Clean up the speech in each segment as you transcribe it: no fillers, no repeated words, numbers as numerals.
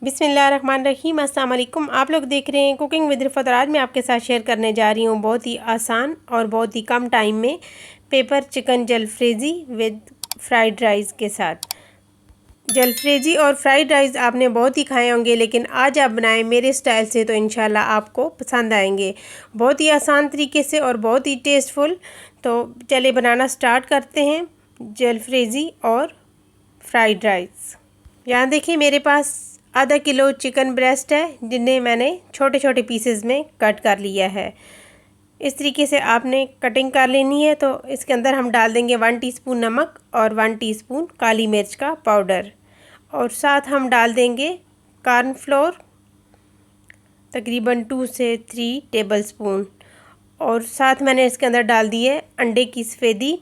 बिस्मिल्लाहिर्रहमानिर्रहीम। अस्सलाम वालेकुम। आप लोग देख रहे हैं कुकिंग विद रिफ़त और आज मैं आपके साथ शेयर करने जा रही हूँ बहुत ही आसान और बहुत ही कम टाइम में pepper chicken jalfrezi with fried rice के साथ। जलफ्रेज़ी और फ्राइड राइस आपने बहुत ही खाए होंगे, लेकिन आज आप बनाएं मेरे स्टाइल से तो इंशाल्लाह आपको पसंद आएंगे। बहुत ही आसान तरीके से और बहुत ही टेस्टफुल। तो चले बनाना स्टार्ट करते हैं जलफ्रेज़ी और फ्राइड राइस। यहाँ देखिए मेरे पास आधा किलो चिकन ब्रेस्ट है, जिन्हें मैंने छोटे छोटे पीसेस में कट कर लिया है। इस तरीके से आपने कटिंग कर लेनी है। तो इसके अंदर हम डाल देंगे 1 टीस्पून नमक और 1 टीस्पून काली मिर्च का पाउडर, और साथ हम डाल देंगे कॉर्नफ्लोर तकरीबन 2 से 3 टेबलस्पून, और साथ मैंने इसके अंदर डाल दी है अंडे की सफ़ेदी।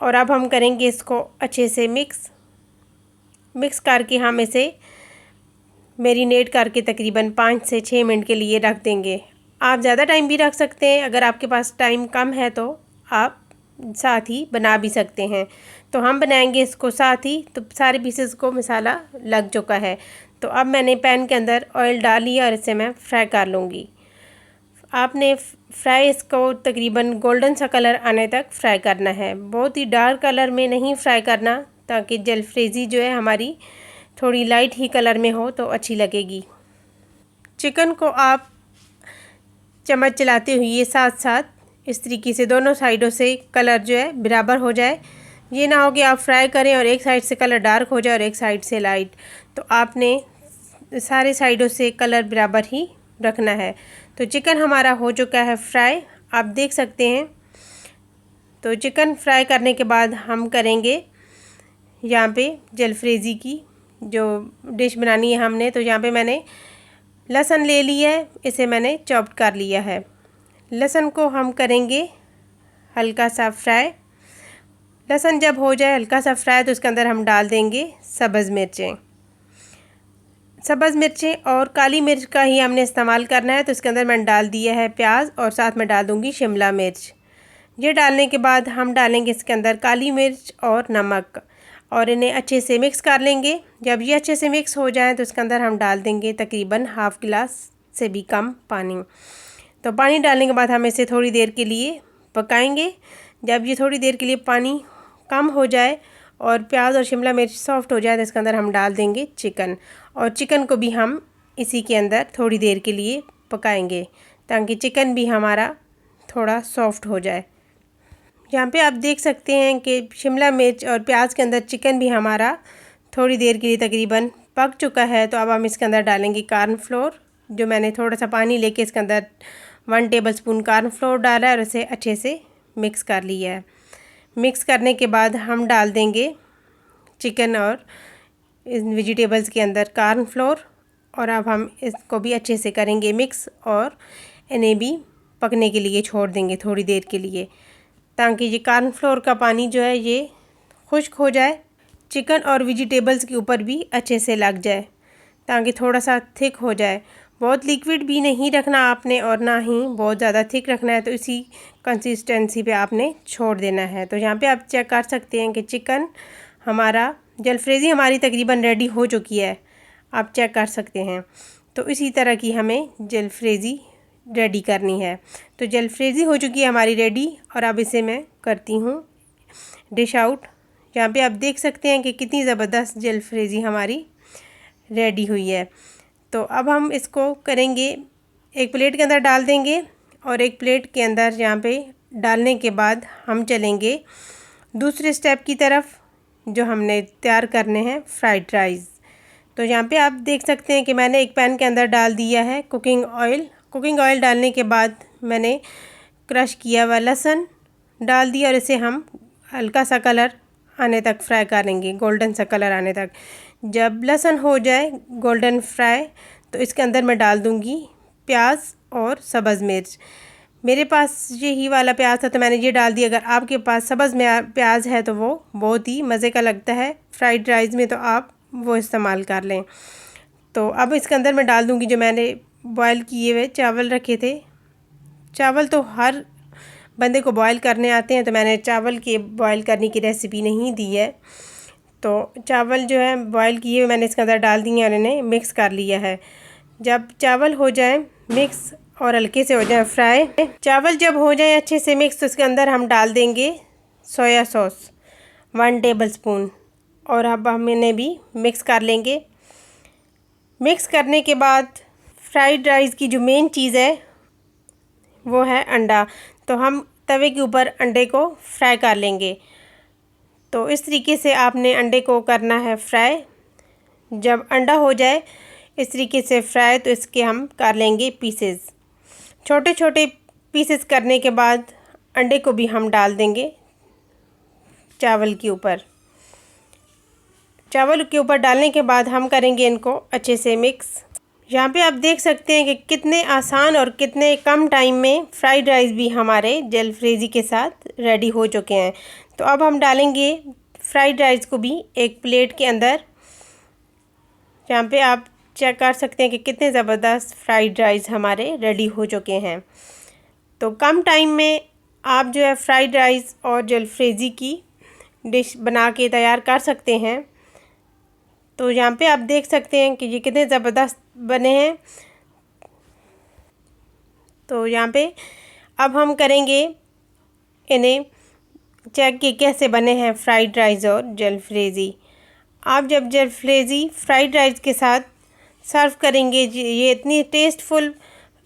और अब हम करेंगे इसको अच्छे से मिक्स करके हम इसे मैरिनेट करके तकरीबन 5 से 6 मिनट के लिए रख देंगे। आप ज़्यादा टाइम भी रख सकते हैं, अगर आपके पास टाइम कम है तो आप साथ ही बना भी सकते हैं। तो हम बनाएंगे इसको साथ ही, तो सारे पीसेस को मसाला लग चुका है। तो अब मैंने पैन के अंदर ऑयल डाल लिया और इसे मैं फ्राई कर लूँगी। आपने फ्राई इसको तकरीबन गोल्डन सा कलर आने तक फ्राई करना है, बहुत ही डार्क कलर में नहीं फ्राई करना, ताकि जलफ्रेज़ी जो है हमारी थोड़ी लाइट ही कलर में हो तो अच्छी लगेगी। चिकन को आप चम्मच चलाते हुए साथ साथ इस तरीके से दोनों साइडों से कलर जो है बराबर हो जाए। ये ना हो कि आप फ्राई करें और एक साइड से कलर डार्क हो जाए और एक साइड से लाइट। तो आपने सारे साइडों से कलर बराबर ही रखना है। तो चिकन हमारा हो चुका है फ्राई, आप देख सकते हैं। तो चिकन फ्राई करने के बाद हम करेंगे यहाँ पे जलफ्रेज़ी की जो डिश बनानी है हमने। तो यहाँ पे मैंने लहसुन ले लिया है, इसे मैंने चॉप्ड कर लिया है। लहसुन को हम करेंगे हल्का सा फ्राई। लहसुन जब हो जाए हल्का सा फ्राई तो उसके अंदर हम डाल देंगे सब्ज़ मिर्चें और काली मिर्च का ही हमने इस्तेमाल करना है। तो इसके अंदर मैंने डाल दिया है प्याज और साथ में डाल दूँगी शिमला मिर्च। ये डालने के बाद हम डालेंगे इसके अंदर काली मिर्च और नमक, और इन्हें अच्छे से मिक्स कर लेंगे। जब ये अच्छे से मिक्स हो जाए तो इसके अंदर हम डाल देंगे तकरीबन हाफ़ गिलास से भी कम पानी। तो पानी डालने के बाद हम इसे थोड़ी देर के लिए पकाएंगे। जब ये थोड़ी देर के लिए पानी कम हो जाए और प्याज और शिमला मिर्च सॉफ्ट हो जाए तो इसके अंदर हम डाल देंगे चिकन, और चिकन को भी हम इसी के अंदर थोड़ी देर के लिए पकाएंगे ताकि चिकन भी हमारा थोड़ा सॉफ्ट हो जाए। यहाँ पे आप देख सकते हैं कि शिमला मिर्च और प्याज के अंदर चिकन भी हमारा थोड़ी देर के लिए तकरीबन पक चुका है। तो अब हम इसके अंदर डालेंगे कॉर्नफ्लोर, जो मैंने थोड़ा सा पानी लेके इसके अंदर 1 टेबलस्पून कॉर्नफ्लोर डाला है और इसे अच्छे से मिक्स कर लिया है। मिक्स करने के बाद हम डाल देंगे चिकन और इन वेजिटेबल्स के अंदर कॉर्नफ्लोर, और अब हम इसको भी अच्छे से करेंगे मिक्स और इन्हें भी पकने के लिए छोड़ देंगे थोड़ी देर के लिए, ताकि ये कॉर्नफ्लोर का पानी जो है ये खुश्क हो जाए, चिकन और वेजिटेबल्स के ऊपर भी अच्छे से लग जाए, ताकि थोड़ा सा थिक हो जाए। बहुत लिक्विड भी नहीं रखना आपने और ना ही बहुत ज़्यादा थिक रखना है। तो इसी कंसिस्टेंसी पे आपने छोड़ देना है। तो यहाँ पे आप चेक कर सकते हैं कि चिकन हमारा जलफ्रेज़ी हमारी तकरीबन रेडी हो चुकी है, आप चेक कर सकते हैं। तो इसी तरह की हमें जलफ्रेज़ी रेडी करनी है। तो जलफ्रेज़ी हो चुकी है हमारी रेडी, और अब इसे मैं करती हूँ डिश आउट। यहाँ पे आप देख सकते हैं कि कितनी ज़बरदस्त जलफ्रेज़ी हमारी रेडी हुई है। तो अब हम इसको करेंगे, एक प्लेट के अंदर डाल देंगे, और एक प्लेट के अंदर यहाँ पे डालने के बाद हम चलेंगे दूसरे स्टेप की तरफ, जो हमने तैयार करने हैं फ्राइड राइस। तो यहाँ पे आप देख सकते हैं कि मैंने एक पैन के अंदर डाल दिया है कुकिंग ऑयल डालने के बाद मैंने क्रश किया हुआ लहसुन डाल दिया, और इसे हम हल्का सा कलर आने तक फ्राई करेंगे, गोल्डन सा कलर आने तक। जब लहसुन हो जाए गोल्डन फ्राई तो इसके अंदर मैं डाल दूँगी प्याज और सब्ज़ मिर्च। मेरे पास यही वाला प्याज था तो मैंने ये डाल दिया। अगर आपके पास सब्ज़ में प्याज है तो वो बहुत ही मज़े का लगता है फ्राइड राइस में, तो आप वो इस्तेमाल कर लें। तो अब इसके अंदर मैं डाल दूँगी जो मैंने बॉयल किए हुए चावल रखे थे। चावल तो हर बंदे को बॉयल करने आते हैं, तो मैंने चावल के बॉयल करने की रेसिपी नहीं दी है। तो चावल जो है बॉईल किए हुए मैंने इसके अंदर डाल दिए और इन्हें मिक्स कर लिया है। जब चावल हो जाए मिक्स और हल्के से हो जाए फ्राई, चावल जब हो जाए अच्छे से मिक्स, तो उसके अंदर हम डाल देंगे सोया सॉस 1 टेबलस्पून और अब हम इन्हें भी मिक्स कर लेंगे। मिक्स करने के बाद फ्राइड राइस की जो मेन चीज़ है वो है अंडा। तो हम तवे के ऊपर अंडे को फ्राई कर लेंगे। तो इस तरीके से आपने अंडे को करना है फ्राई। जब अंडा हो जाए इस तरीके से फ्राई, तो इसके हम कर लेंगे पीसेस। छोटे छोटे पीसेस करने के बाद अंडे को भी हम डाल देंगे चावल के ऊपर। चावल के ऊपर डालने के बाद हम करेंगे इनको अच्छे से मिक्स। यहाँ पे आप देख सकते हैं कि कितने आसान और कितने कम टाइम में फ्राइड राइस भी हमारे जलफ्रेज़ी के साथ रेडी हो चुके हैं। तो अब हम डालेंगे फ्राइड राइस को भी एक प्लेट के अंदर। यहाँ पे आप चेक कर सकते हैं कि कितने ज़बरदस्त फ्राइड राइस हमारे रेडी हो चुके हैं। तो कम टाइम में आप जो है फ्राइड राइस और जलफ्रेज़ी की डिश बना के तैयार कर सकते हैं। तो यहाँ पे आप देख सकते हैं कि ये कितने ज़बरदस्त बने हैं। तो यहाँ पे अब हम करेंगे इन्हें चेक कि कैसे बने हैं फ्राइड राइस और जलफ्रेज़ी। आप जब जलफ्रेज़ी फ्राइड राइस के साथ सर्व करेंगे, ये इतनी टेस्टफुल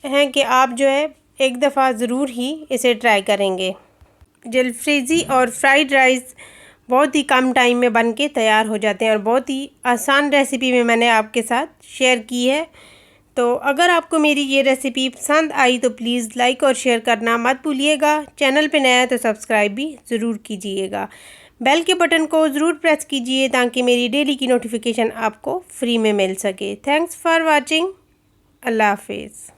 हैं कि आप जो है एक दफ़ा ज़रूर ही इसे ट्राई करेंगे। जलफ्रेज़ी और फ्राइड राइस बहुत ही कम टाइम में बन के तैयार हो जाते हैं और बहुत ही आसान रेसिपी में मैंने आपके साथ शेयर की है। तो अगर आपको मेरी ये रेसिपी पसंद आई तो प्लीज़ लाइक और शेयर करना मत भूलिएगा। चैनल पे नया है तो सब्सक्राइब भी ज़रूर कीजिएगा। बेल के बटन को ज़रूर प्रेस कीजिए ताकि मेरी डेली की नोटिफिकेशन आपको फ्री में मिल सके। Thanks for watching. अल्लाह हाफिज़।